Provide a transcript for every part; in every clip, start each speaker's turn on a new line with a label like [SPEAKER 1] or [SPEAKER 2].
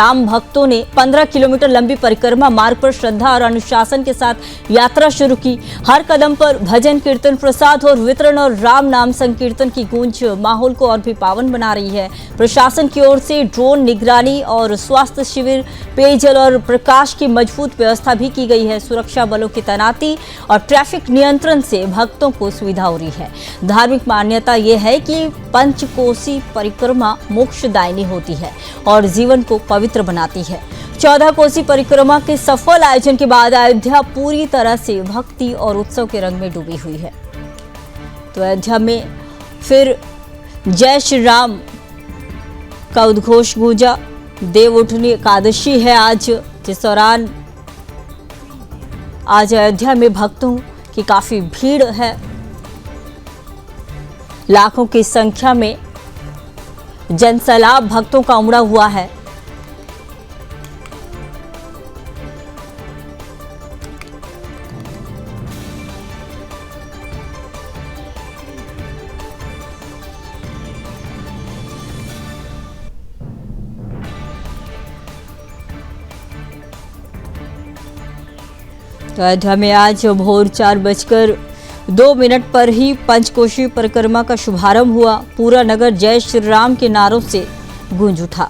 [SPEAKER 1] राम भक्तों ने 15 किलोमीटर लंबी परिक्रमा मार्ग पर श्रद्धा और अनुशासन के साथ यात्रा शुरू की। हर कदम पर भजन कीर्तन, प्रसाद और वितरण और राम नाम संकीर्तन की गूंज माहौल को और भी पावन बना रही है। प्रशासन की ओर से ड्रोन निगरानी और स्वास्थ्य शिविर, पेयजल और प्रकाश की मजबूत व्यवस्था भी की गई है। सुरक्षा बलों की तैनाती और ट्रैफिक नियंत्रण से भक्तों को सुविधा हो रही है। धार्मिक मान्यता यह है कि पंचकोसी परिक्रमा मोक्षदायिनी होती है और जीवन को पवित्र बनाती है। 14 कोसी परिक्रमा के सफल आयोजन के बाद अयोध्या पूरी तरह से भक्ति और उत्सव के रंग में डूबी हुई है। तो अयोध्या में फिर जय श्री राम का उद्घोष गूंजा। देवउठनी एकादशी है आज, जिस दौरान आज अयोध्या में भक्तों की काफी भीड़ है। लाखों की संख्या में जनसैलाब भक्तों का उमड़ा हुआ है। तो अयोध्या में आज भोर 4:02 पर ही पंचकोशी परिक्रमा का शुभारंभ हुआ। पूरा नगर जय श्री राम के नारों से गूंज उठा।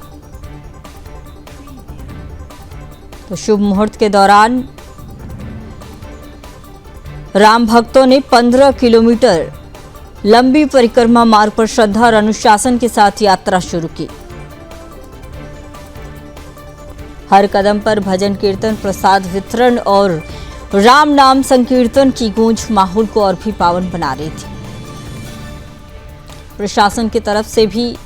[SPEAKER 1] तो शुभ मुहूर्त के दौरान राम भक्तों ने 15 किलोमीटर लंबी परिक्रमा मार्ग पर श्रद्धा और अनुशासन के साथ यात्रा शुरू की। हर कदम पर भजन कीर्तन, प्रसाद वितरण और राम नाम संकीर्तन की गूंज माहौल को और भी पावन बना रही थी। प्रशासन की तरफ से भी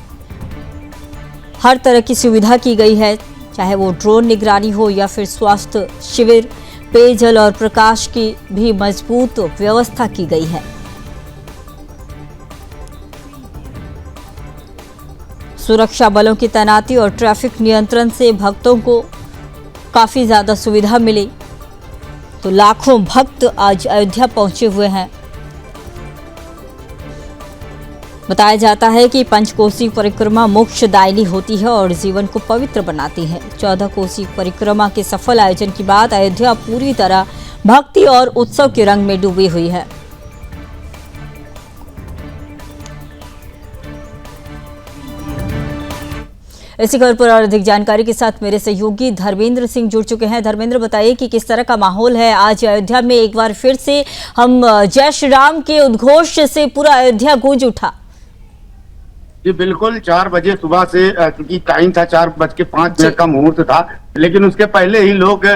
[SPEAKER 1] हर तरह की सुविधा की गई है, चाहे वो ड्रोन निगरानी हो या फिर स्वास्थ्य शिविर, पेयजल और प्रकाश की भी मजबूत व्यवस्था की गई है। सुरक्षा बलों की तैनाती और ट्रैफिक नियंत्रण से भक्तों को काफी ज्यादा सुविधा मिली। तो लाखों भक्त आज अयोध्या पहुंचे हुए हैं। बताया जाता है कि पंचकोसी परिक्रमा मोक्षदायिनी होती है और जीवन को पवित्र बनाती है। 14 कोसी परिक्रमा के सफल आयोजन के बाद अयोध्या पूरी तरह भक्ति और उत्सव के रंग में डूबी हुई है। इसी खबर पर और अधिक जानकारी के साथ मेरे सहयोगी धर्मेंद्र सिंह जुड़ चुके हैं। धर्मेंद्र, बताइए कि किस तरह का माहौल है आज अयोध्या में। एक बार फिर से हम जय श्री राम के उद्घोष से पूरा अयोध्या गूंज उठा।
[SPEAKER 2] जी बिल्कुल, 4 बजे सुबह से, क्योंकि टाइम था 4:05 का मुहूर्त था, लेकिन उसके पहले ही लोग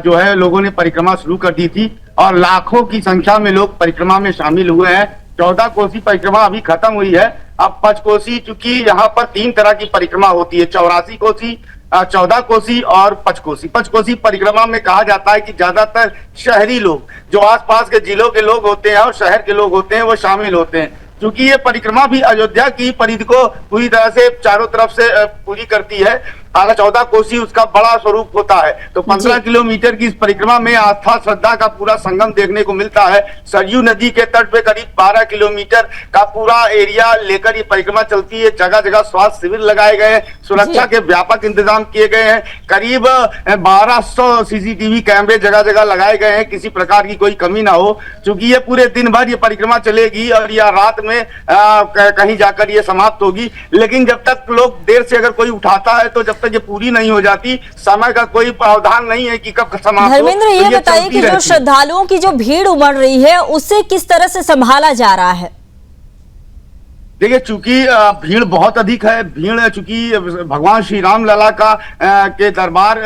[SPEAKER 2] जो है लोगों ने परिक्रमा शुरू कर दी थी और लाखों की संख्या में लोग परिक्रमा में शामिल हुए हैं। 14 कोसी परिक्रमा अभी खत्म हुई है। अब पंचकोसी, चूंकि यहाँ पर 3 तरह की परिक्रमा होती है, 84 कोसी, 14 कोसी और पंचकोसी। पंचकोसी परिक्रमा में कहा जाता है कि ज्यादातर शहरी लोग, जो आसपास के जिलों के लोग होते हैं और शहर के लोग होते हैं, वो शामिल होते हैं। क्योंकि ये परिक्रमा भी अयोध्या की परिधि को पूरी तरह से चारों तरफ से पूरी करती है। 14 कोसी उसका बड़ा स्वरूप होता है। तो 15 किलोमीटर की इस परिक्रमा में आस्था श्रद्धा का पूरा संगम देखने को मिलता है। सरयू नदी के तट पे करीब 12 किलोमीटर का पूरा एरिया लेकर ये परिक्रमा चलती है। जगह जगह स्वास्थ्य शिविर लगाए गए हैं, सुरक्षा के व्यापक इंतजाम किए गए हैं। करीब 1200 सीसीटीवी कैमरे जगह जगह लगाए गए हैं, किसी प्रकार की कोई कमी ना हो। क्योंकि ये पूरे दिन भर ये परिक्रमा चलेगी और या रात में कहीं जाकर ये समाप्त होगी। लेकिन जब तक लोग देर से अगर कोई उठाता है, तो जब तक ये पूरी नहीं हो जाती, समय का कोई प्रावधान नहीं है कि कब समाप्त हो।
[SPEAKER 1] धर्मेंद्र, ये बताइए कि जो श्रद्धालुओं की जो भीड़ उमड़ रही है, उसे किस तरह से संभाला जा रहा है?
[SPEAKER 2] देखिए, चूंकि भीड़ बहुत अधिक है, भीड़ चूंकि भगवान श्री राम लला का के दरबार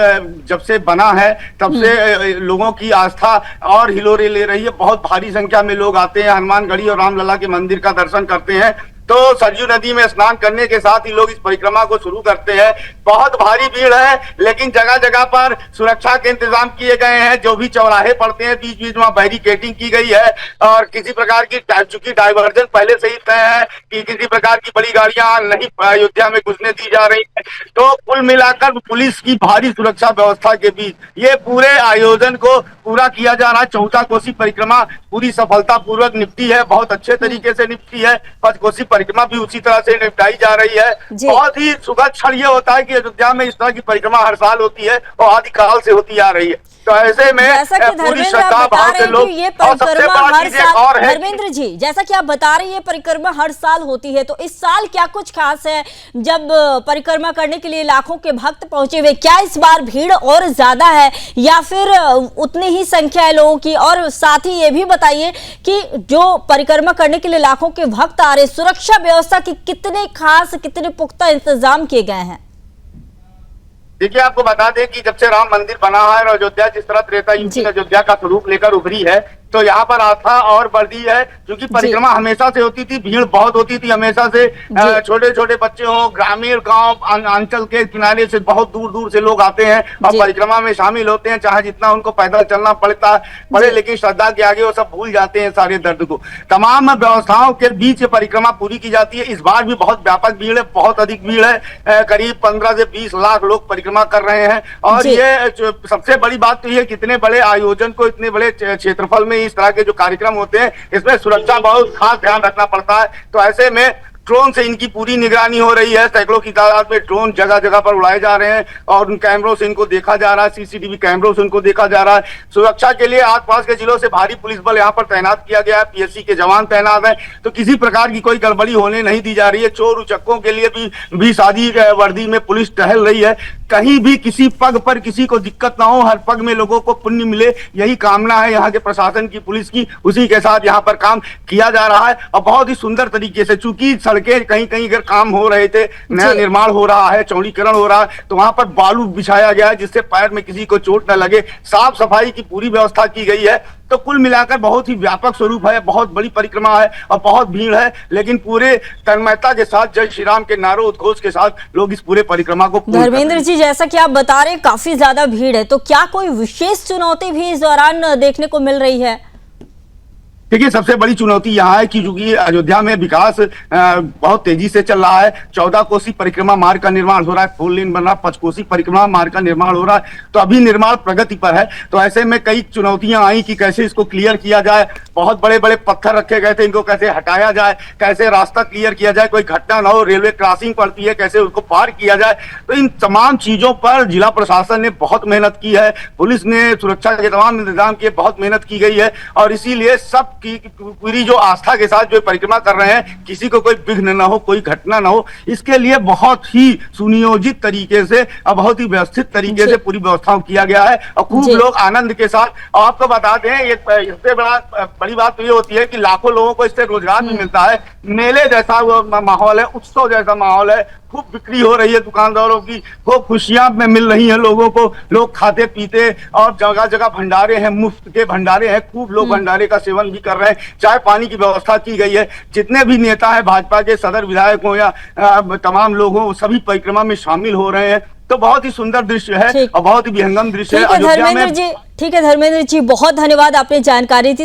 [SPEAKER 2] जब से बना है तब से लोगों की आस्था और हिलोरे ले रही है। बहुत भारी संख्या में लोग आते हैं, हनुमानगढ़ी और रामलला के मंदिर का दर्शन करते हैं। तो सरयू नदी में स्नान करने के साथ ही लोग इस परिक्रमा को शुरू करते हैं। बहुत भारी भीड़ है, लेकिन जगह जगह पर सुरक्षा के इंतजाम किए गए हैं। जो भी चौराहे पड़ते हैं, बीच बीच में बैरिकेडिंग की गई है और किसी प्रकार की, चूंकि डाइवर्जन पहले से ही तय है कि किसी प्रकार की बड़ी गाड़ियां नहीं अयोध्या में घुसने दी जा रही है। तो कुल मिलाकर पुलिस की भारी सुरक्षा व्यवस्था के बीच ये पूरे आयोजन को पूरा किया जा रहा है। चौथा कोसी परिक्रमा पूरी सफलता पूर्वक निपटी है, बहुत अच्छे तरीके से निपटी है। पंचकोसी परिक्रमा भी उसी तरह से निपटाई जा रही है। बहुत ही सुखद क्षण ये होता है कि अयोध्या में इस तरह की परिक्रमा हर साल होती है और आदिकाल से होती आ रही है। तो ऐसे में
[SPEAKER 1] जैसा कि
[SPEAKER 2] पूरी
[SPEAKER 1] धर्मेंद्र
[SPEAKER 2] श्रद्धा
[SPEAKER 1] आप बता
[SPEAKER 2] भाव
[SPEAKER 1] रहे
[SPEAKER 2] से
[SPEAKER 1] हैं
[SPEAKER 2] लोग,
[SPEAKER 1] कि ये
[SPEAKER 2] और सबसे
[SPEAKER 1] परिक्रमा
[SPEAKER 2] बड़ा
[SPEAKER 1] हर
[SPEAKER 2] चीज एक और
[SPEAKER 1] साल,
[SPEAKER 2] है।
[SPEAKER 1] धर्मेंद्र जी जैसा कि आप बता रहे हैं ये परिक्रमा हर साल होती है, तो इस साल क्या कुछ खास है जब परिक्रमा करने के लिए लाखों के भक्त पहुंचे हुए? क्या इस बार भीड़ और ज्यादा है या फिर उतनी ही संख्या है लोगों की? और साथ ही ये भी बताइए कि जो परिक्रमा करने के लिए लाखों के भक्त आ रहे, सुरक्षा व्यवस्था की कितने खास, कितने पुख्ता इंतजाम किए गए हैं?
[SPEAKER 2] देखिए, आपको बता दें कि जब से राम मंदिर बना है और अयोध्या जिस तरह त्रेता युग की अयोध्या का स्वरूप लेकर उभरी है, तो यहाँ पर आस्था और बढ़ी है। क्योंकि परिक्रमा हमेशा से होती थी, भीड़ बहुत होती थी हमेशा से। छोटे छोटे बच्चे हों, ग्रामीण गांव अंचल के किनारे से बहुत दूर दूर से लोग आते हैं और परिक्रमा में शामिल होते हैं। चाहे जितना उनको पैदल चलना पड़े, लेकिन श्रद्धा के आगे वो सब भूल जाते हैं सारे दर्द को। तमाम व्यवस्थाओं के बीच परिक्रमा पूरी की जाती है। इस बार भी बहुत व्यापक भीड़ है, बहुत अधिक भीड़ है। करीब 15 से 20 लाख लोग परिक्रमा कर रहे हैं। और ये सबसे बड़ी बात तो ये कितने बड़े आयोजन को, इतने बड़े क्षेत्रफल में इस तरह के जो कार्यक्रम होते हैं, इसमें सुरक्षा बहुत खास ध्यान रखना पड़ता है। तो ऐसे में ड्रोन से इनकी पूरी निगरानी हो रही है। सैकड़ों की तादाद में ड्रोन जगह जगह पर उड़ाए जा रहे हैं और उन कैमरों से इनको देखा जा रहा है, सीसीटीवी कैमरों से उनको देखा जा रहा है। सुरक्षा के लिए आसपास के जिलों से भारी पुलिस बल यहाँ पर तैनात किया गया है, पीएससी के जवान तैनात हैं। तो किसी प्रकार की कोई गड़बड़ी होने नहीं दी जा रही है। चोर उचक्कों के लिए भी शादी वर्दी में पुलिस टहल रही है। कहीं भी किसी पग पर किसी को दिक्कत ना हो, हर पग में लोगों को पुण्य मिले, यही कामना है यहाँ के प्रशासन की, पुलिस की। उसी के साथ यहाँ पर काम किया जा रहा है और बहुत ही सुंदर तरीके से। चूंकि सड़कें कहीं कहीं अगर काम हो रहे थे, नया निर्माण हो रहा है, चौड़ीकरण हो रहा है, तो वहां पर बालू बिछाया गया है जिससे पैर में किसी को चोट न लगे। साफ सफाई की पूरी व्यवस्था की गई है। तो कुल मिलाकर बहुत ही व्यापक स्वरूप है, बहुत बड़ी परिक्रमा है और बहुत भीड़ है, लेकिन पूरे तन्मयता के साथ जय श्री राम के नारों उद्घोष के साथ लोग इस पूरे परिक्रमा को।
[SPEAKER 1] धर्मेंद्र जी, जैसा कि आप बता रहे हैं काफी ज्यादा भीड़ है, तो क्या कोई विशेष चुनौती भी इस दौरान देखने को मिल रही है?
[SPEAKER 2] देखिए, सबसे बड़ी चुनौती यहाँ है कि चूंकि अयोध्या में विकास बहुत तेजी से चल रहा है। 14 कोसी परिक्रमा मार्ग का निर्माण हो रहा है, 4 लेन बन रहा है, 5 कोसी परिक्रमा मार्ग का निर्माण हो रहा है। तो अभी निर्माण प्रगति पर है। तो ऐसे में कई चुनौतियां आई कि कैसे इसको क्लियर किया जाए। बहुत बड़े बड़े पत्थर रखे गए थे, इनको कैसे हटाया जाए, कैसे रास्ता क्लियर किया जाए, कोई घटना न हो, रेलवे क्रॉसिंग पड़ती है, कैसे उसको पार किया जाए। तो इन तमाम चीजों पर जिला प्रशासन ने बहुत मेहनत की है, पुलिस ने सुरक्षा के तमाम इंतजाम किए, बहुत मेहनत की गई है। और इसीलिए सब की पूरी जो आस्था के साथ जो परिक्रमा कर रहे हैं, किसी को कोई विघ्न न हो, कोई घटना न हो, इसके लिए बहुत ही सुनियोजित तरीके से और बहुत ही व्यवस्थित तरीके से पूरी व्यवस्थाओं किया गया है और खूब लोग आनंद के साथ। और आपको बता दें, इससे बड़ी बात तो ये होती है कि लाखों लोगों को इससे रोजगार भी मिलता है। मेले जैसा वो माहौल है, उत्सव जैसा माहौल है, खूब बिक्री हो रही है दुकानदारों की, खूब खुशियां में मिल रही हैं लोगों को। लोग खाते पीते और जगह जगह भंडारे हैं, मुफ्त के भंडारे हैं, खूब लोग भंडारे का सेवन भी कर रहे हैं। चाय पानी की व्यवस्था की गई है। जितने भी नेता हैं भाजपा के, सदर विधायक हो या तमाम लोग हों, सभी परिक्रमा में शामिल हो रहे हैं। तो बहुत ही सुंदर दृश्य है और बहुत ही विहंगम दृश्य है।
[SPEAKER 1] धर्मेंद्र जी, ठीक है धर्मेंद्र जी, बहुत धन्यवाद, आपने जानकारी दी।